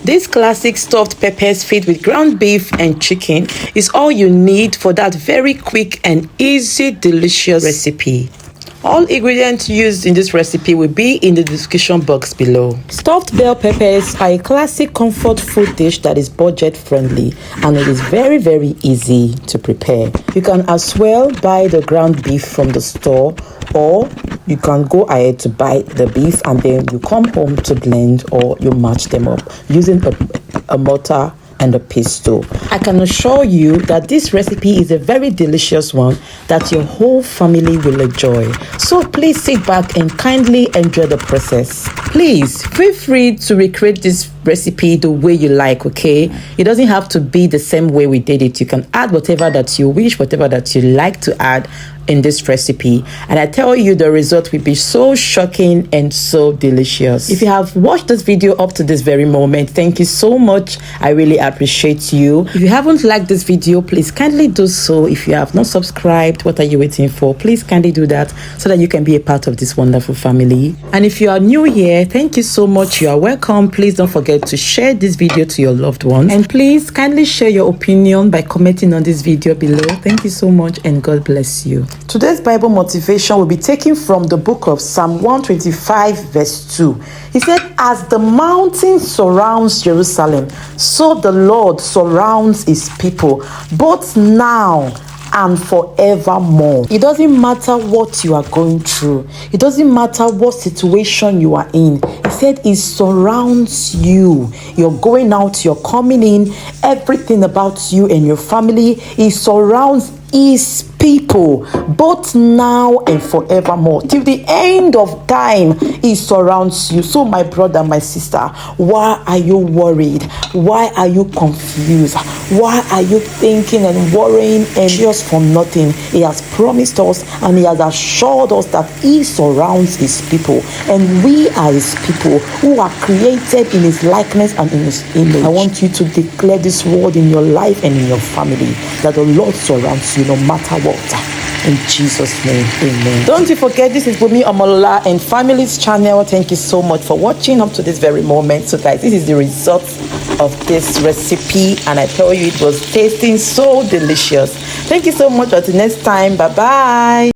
This classic stuffed peppers filled with ground beef and chicken is all you need for that very quick and easy, delicious recipe. All ingredients used in this recipe will be in the description box below. Stuffed bell peppers are a classic comfort food dish that is budget friendly and it is very, very easy to prepare. You can as well buy the ground beef from the store, or you can go ahead to buy the beef and then you come home to blend, or you match them up using a mortar and a pestle. I can assure you that this recipe is a very delicious one that your whole family will enjoy. So please sit back and kindly enjoy the process. Please feel free to recreate this recipe the way you like, okay? It doesn't have to be the same way we did it. You can add whatever that you wish, whatever that you like to add in this recipe, and I tell you the result will be so shocking and so delicious. If you have watched this video up to this very moment, thank you so much. I really appreciate you. If you haven't liked this video, please kindly do so. If you have not subscribed, what are you waiting for? Please kindly do that so that you can be a part of this wonderful family. And if you are new here, thank you so much. You are welcome. Please don't forget to share this video to your loved ones, and please kindly share your opinion by commenting on this video below. Thank you so much and God bless you. Today's Bible motivation will be taken from the book of Psalm 125 verse 2. He said, as the mountain surrounds Jerusalem, so the Lord surrounds his people, both now and forevermore. It doesn't matter what you are going through. It doesn't matter what situation you are in. He said it surrounds you. You're going out, you're coming in, everything about you and your family, it surrounds his people, both now and forevermore. Till the end of time, he surrounds you. So my brother, my sister, why are you worried? Why are you confused? Why are you thinking and worrying and just for nothing? He has promised us and he has assured us that he surrounds his people, and we are his people who are created in his likeness and in his image. I want you to declare this word in your life and in your family, that the Lord surrounds you no matter what. In Jesus' name, amen. Don't you forget, this is Bumi Omolola and Family's channel. Thank you so much for watching up to this very moment. So guys, this is the result of this recipe, and I tell you it was tasting so delicious. Thank you so much. Until next time, bye bye.